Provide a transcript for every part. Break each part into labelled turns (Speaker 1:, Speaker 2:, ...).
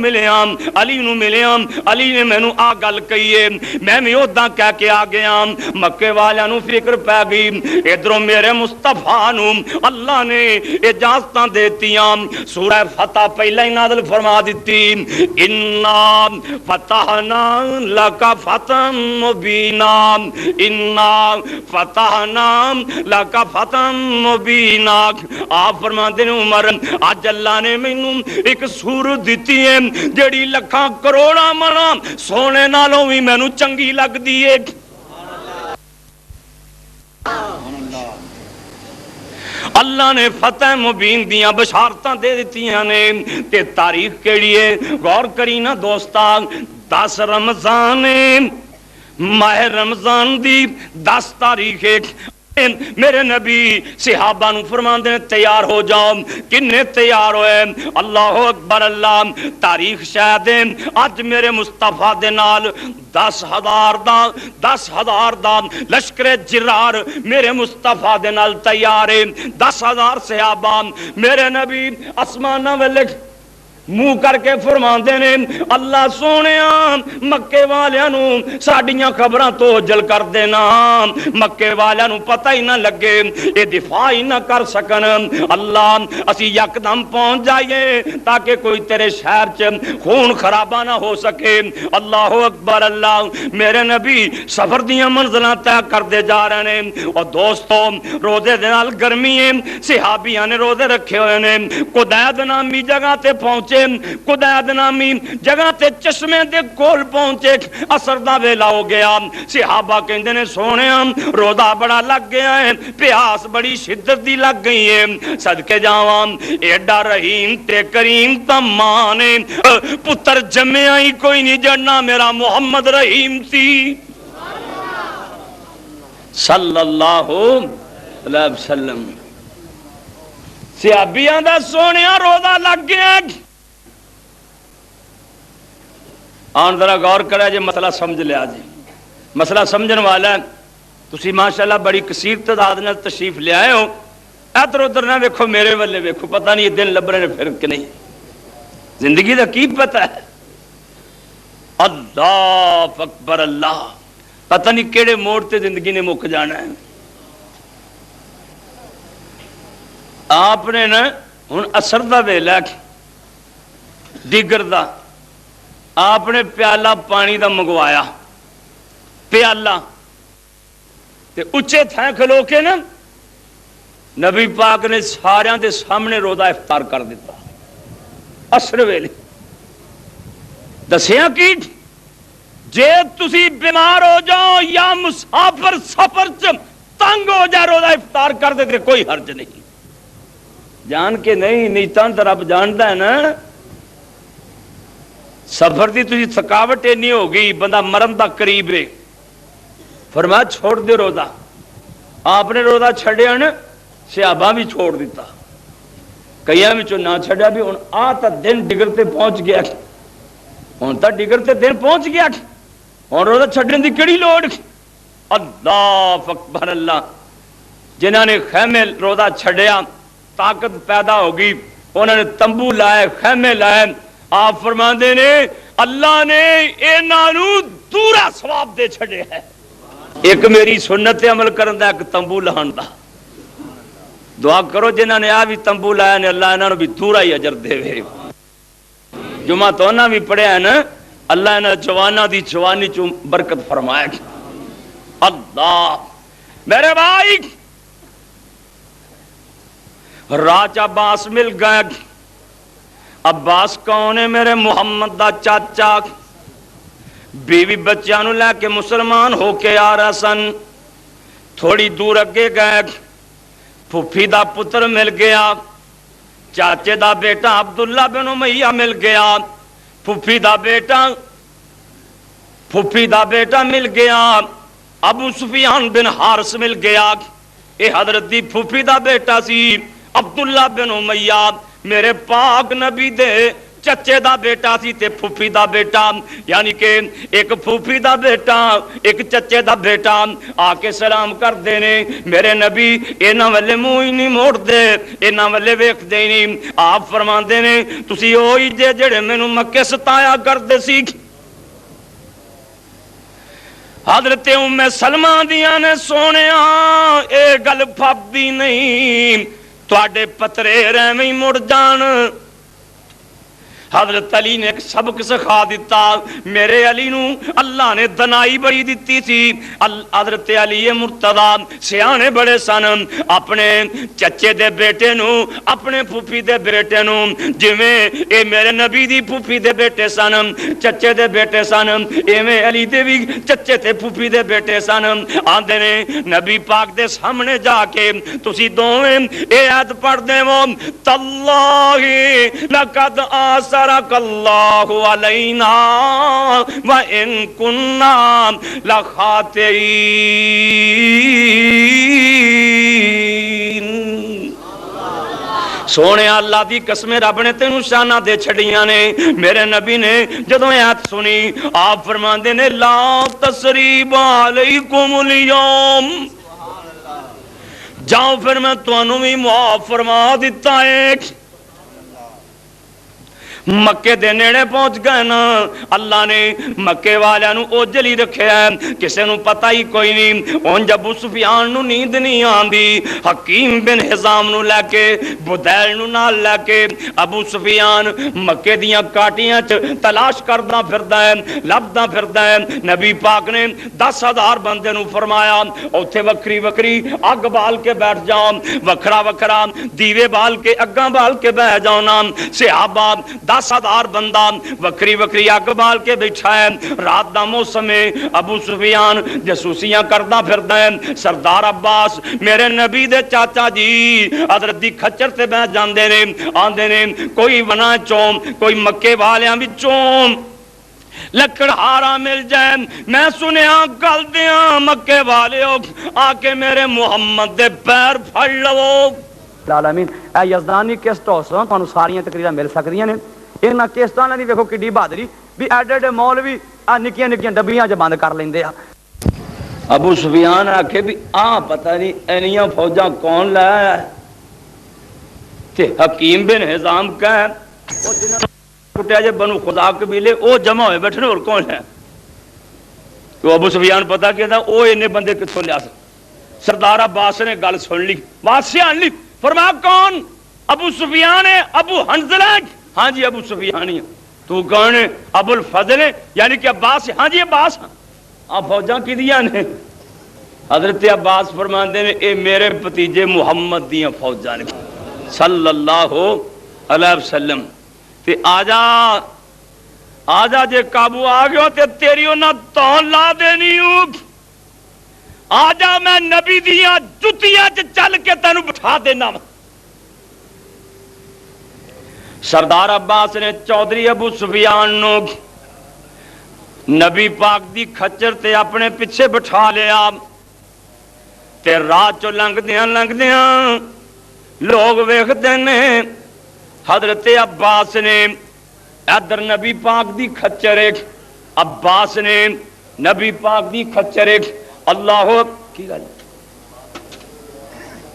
Speaker 1: ملیا علی نو ملیا علی نے مینوں آ گل کہی ہے میں بھی اودا کہہ کے آ گیا مکے والےاں نو فکر پی گئی ادھروں میرے مصطفیٰ نو اللہ نے اجازتاں دیتیاں سورہ فتح پہلا ہی نازل فرما دیتی انا فتحنا لک فتحا مبینا انا فتحنا لک فتحا مبینا آپ فرماندے نے عمر اج اللہ نے مینوں ایک سورت دتی ہے جڑی لکھاں کروڑاں منا سونے نالوں بھی مینوں چنگی لگدی ہے اللہ نے فتح مبین دیاں بشارتاں دے دتیاں نے تے تاریخ کیڑی ہے غور کری نا دوستا 10 رمضان ماہ رمضان دی 10 تاریخ میرے نبی صحابہ نو فرماندے تیار ہو جاؤ کنے تیار ہوئے اللہ اکبر اللہ تاریخ شاید اج میرے مصطفیٰ دے نال 10,000 دا لشکر جرار میرے مصطفیٰ دے نال تیار ہے 10,000 صحابہ میرے نبی آسماناں ویلے منہ کر کے فرماندے نے اللہ سونیاں مکے والیاں نو ساڈیاں خبراں تو جل کر دینا مکے والیاں نو پتہ ہی نہ لگے اے دفاع ہی نہ کر سکن اللہ اسی یکدم پہنچ جائیے تاکہ کوئی تیرے شہر چ خون خرابہ نہ ہو سکے اللہ اکبر اللہ میرے نبی سفر دیاں منزلاں طے کردے جا رہے ہیں اور دوستو روزے دے نال گرمی ہے صحابیاں نے روزے رکھے ہوئے نے قدید نامی جگہ تے پہنچے قدید نامی جگہ تے چشمے دے کول پہنچے اثر دا ویلا ہو گیا صحابہ کہندے نے سونیاں روزہ بڑا لگ گیا ہے پیاس بڑی شدت دی لگ گئی ہے صدقے جاواں ایڈا رحیم تے کریم تا ماں نے پتر جمیا ہی کوئی نہیں جڑنا میرا محمد رحیم سی صلی اللہ علیہ وسلم صحابیاں دا سونیاں روزہ لگ گیا آن ذرا غور کرا جی مسئلہ سمجھ لیا جی مسئلہ سمجھن والا ہے تسی ماشاءاللہ بڑی کثیر تعداد نال تشریف لے آئے ہو ادھر ادھر نہ ویکھو میرے والے ویکھو پتہ نہیں یہ دن لبنے نے پھر کہ نہیں زندگی دا کی پتہ ہے اللہ اکبر اللہ پتہ نہیں کیڑے موڑ تے زندگی نے مک جانا ہے آپ نے نا ہن اثر دا ویلا دیگر دا آپ نے پیالہ پانی دا منگوایا پیالہ تے اچھے تھائیں کھلو کے نا نبی پاک نے ساریاں دے سامنے روزہ افطار کر دیتا اثر ویلے دسیاں کی جے تسی بیمار ہو جاؤ یا مسافر سفر چ تنگ ہو جائے روزہ افطار کر دے کوئی حرج نہیں جان کے نہیں نیتان تو رب جانتا ہے نا سفر دی تجھے تھکاوٹ نہیں ہوگی بندہ مرن دا قریب ہے فرمایا چھوڑ دے روزہ آپ نے روزہ چھڑیا نا صحابہ بھی چھوڑ دیتا کئیاں بھی نہ چھڑیا بھی ہن آتا دن ڈگرتے پہنچ گیا ہن تا ڈگرتے دن پہنچ گیا ہن روزہ چھڑنے دی کیڑی لوڑ اللہ اکبر اللہ جنہاں نے خیمے روزہ چھڑیا طاقت پیدا ہوگی انہوں نے تمبو لائے خیمے لائے آپ فرماندے نے اللہ نے انہاں نو دورا ثواب دے چھڑے ہے ایک میری سنت عمل کرن دا ایک تمبو لہن دا دعا کرو جنہاں نے آ بھی تمبو لایا نے اللہ انہاں نو بھی دورا ہی اجر دے وے جمعہ تو انہاں بھی پڑھیا ہے نا اللہ انہاں جوانہ دی جوانی چوں برکت فرمائے اللہ میرے بھائی راج عباس مل گئے عباس کون ہے میرے محمد دا چاچا بیوی بچیاں نو لے کے مسلمان ہو کے آ رہا سن تھوڑی دور اگے گئے پھوپھی دا پتر مل گیا چاچے دا بیٹا عبداللہ بن امیہ مل گیا پھوپھی دا بیٹا مل گیا ابو سفیان بن حارث مل گیا اے حضرت دی پھوپھی دا بیٹا سی عبداللہ بن امیہ میرے پاک نبی دے چچے دا بیٹا سی تے پھوپھی دا بیٹا، یعنی کہ ایک پھوپھی دا بیٹا ایک چچے دا بیٹا آ کے سلام کر دے نے، میرے نبی انہاں والے منہ ہی نہیں موڑ دے، انہاں والے ویکھ دے نہیں۔ آپ فرماندے نے تسی اوہی جے جڑے مینوں مکے ستایا کردے سی۔ حضرت ام سلمہ دیاں نے سونیا اے گل پھبدی نہیں، تواڈے پترے ایویں ہی مڑ جان۔ حضرت علی نے ایک سبق سکھا دیتا، میرے علی نو اللہ نے دنائی بڑی دیتی سی۔ حضرت علی مرتضی سیانے بڑے سن، اپنے چچے دے بیٹے نو اپنے پھوپھی دے بیٹے نو جویں اے میرے نبی دی پھوپھی دے بیٹے سن چچے دے بیٹے سن، ایویں علی دے بھی چچے تے پھوپھی دے بیٹے سن۔ آندے نے نبی پاک دے سامنے جا کے تسی دوویں اے آیت پڑھ دے وہ تاللہ لقد آثرک اللہ علینا وَإِن كُنَّا لَخَاطِئِينَ۔ سونے اللہ دی قسم رب نے تینوں شانہ دے چھڑیاں نے۔ میرے نبی نے جدوں آیت سنی آپ فرماندے نے لا تثریب علیکم اليوم، جاؤ پھر میں تانوں بھی معاف فرما دیتا ہے۔ مکے دے نیڑے پہنچ گئے نا، اللہ نے مکے والے نو اوجل ہی رکھے ہے، کسے نو پتہ ہی کوئی نہیں۔ اونج ابو سفیان نو نیند نہیں آندی، حکیم بن حزام نو لے کے بدیل نو نال لے کے ابو سفیان مکے دیاں کاٹیاں چ تلاش کردا پھردا ہے، لبدا پھردا ہے۔ نبی پاک نے 10,000 بندے نو فرمایا اوتھے وکری وکری اگ بال کے بیٹھ جاؤ، وکھرا وکھرا دیوے بال کے اگاں بال کے بیٹھ جاؤ نا۔ صحابہ 10,000 بندہ وکری وکری اگ بال کے بیٹھا ہے، رات دا موسم ہے، ابو سفیان جاسوسیاں کردا پھردا ہے۔ سردار عباس میرے نبی دے چاچا جی حضرت دی کھچر تے بیٹھ جاندے نے، آندے نے کوئی ونا چوں کوئی مکے والیاں وچوں لکڑہارا مل جائے، میں سنیا گل دیاں مکے والیو آ کے میرے محمد دے پیر پھڑ لو۔
Speaker 2: العالمین اے یزدانی کیسٹ ہاؤس تانوں ساریاں تقریراں مل سکدیاں نے۔ انہاں کیسٹاں دی ویکھو کڈی بہادری بھی ایڈے ایڈے مولوی آ نکیاں نکیاں ڈبیاں چ بند کر لیندے آ۔
Speaker 1: ابو سفیان آکھے بھی پتہ نہیں اینیاں فوجاں کون لایا ہے، تے حکیم بن حزام کا ہے او جنہاں ٹوٹیا جے بنو خدا قبیلے او جمع ہوئے بیٹھے اور کون ہے؟ تو ابو سفیان پتہ کہتا او اینے بندے کتھوں لیا سردار عباس نے گل سن لی، بات سیان لی، فرمایا کون؟ ابو سفیان ہے، ابو حنظلہ، ہاں جی ابو سفیان ہی۔ تو کون ہے؟ ابو الفضل ہے، یعنی کہ عباس ہے، ہاں جی عباس۔ آپ فوجاں کی دیا نے؟ حضرت عباس فرماندے نے اے میرے بھتیجے محمد دیاں فوجاں نے صلی اللہ علیہ وسلم۔ تے آجا جے قابو آ گیا تے تیری انہاں تون لا دینی ہوں، آجا میں نبی دیاں جتیاں چل کے تینوں بٹھا دینا۔ سردار عباس نے چودھری ابو سفیان نو نبی پاک دی کھچر تے اپنے پیچھے بٹھا لیا، تے راہ چو لنگ دیاں لوگ ویکھدے نے حضرت عباس نے ادھر نبی پاک دی کھچر ایک، عباس نے نبی پاک دی کھچر ایک، اللہ کی گل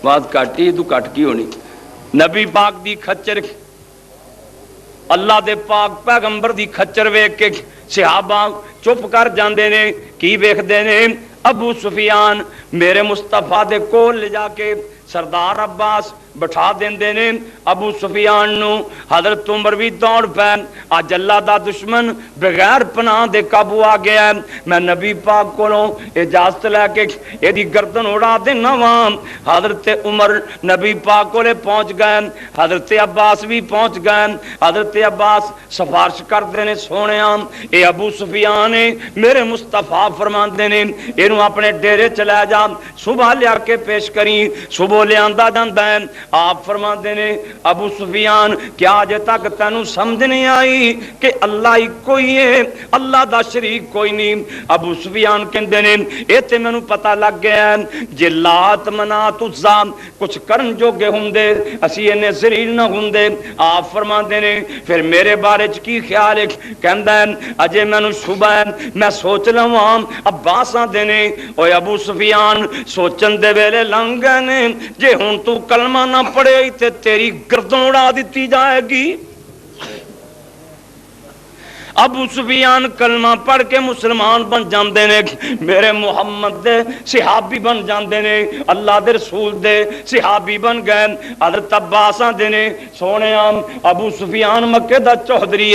Speaker 1: بات کاٹی تو کٹ کی ہونی، نبی پاک دی کھچر اللہ دے پاک پیغمبر دی کھچر ویکھ کے صحابہ چپ کر جاندے نے، کی ویکھدے نے؟ ابو سفیان میرے مصطفیٰ دے کول لے جا کے سردار عباس بٹھا دیندے نے ابو سفیان نو۔ حضرت عمر بھی دوڑ پے، اج اللہ دا دشمن بغیر پناہ دے قابو آ گیا ہے، میں نبی پاک کولوں اجازت لے کے ایدی گردن اڑا دینا واں۔ حضرت عمر نبی پاک کولے پہنچ گئے، حضرت عباس بھی پہنچ گئے۔ حضرت عباس سفارش کردے نے سونیا اے ابو سفیان ہے، میرے مصطفیٰ فرماندے نے اینو اپنے ڈیرے چلے جا، صبح لیا کے پیش کری، صبح لے آندا جاندا ہے۔ آپ فرماتے نے ابو سفیان کیا اجے تک تینوں سمجھ نہیں آئی کہ اللہ ہی کوئی ہے، اللہ دا شریک کوئی نہیں؟ ابو سفیان کہندے نے اے تے مینوں پتہ لگ گیا ہے جے لات منات عزا کچھ کرن جوگے ہوندے اسی اینے ذلیل نہ ہوندے۔ آپ فرماندے نے پھر میرے بارے چ کی خیال ہے؟ کہندا ہے اجے مینوں شبہ ہے، میں سوچ لواں عباس آندے نے اوے ابو سفیان سوچن دے ویلے لنگ گئے نے جے ہن تو کلمہ نہ پڑھے تے تیری گردن اڑا دتی جائے گی۔ ابو سفیان کلمہ پڑھ کے مسلمان بن جاندے نے، میرے محمد دے صحابی بن جاندے نے، اللہ دے رسول دے صحابی بن گئے۔ حضرت عباس آندے نے سونے ابو سفیان مکے دا چوہدری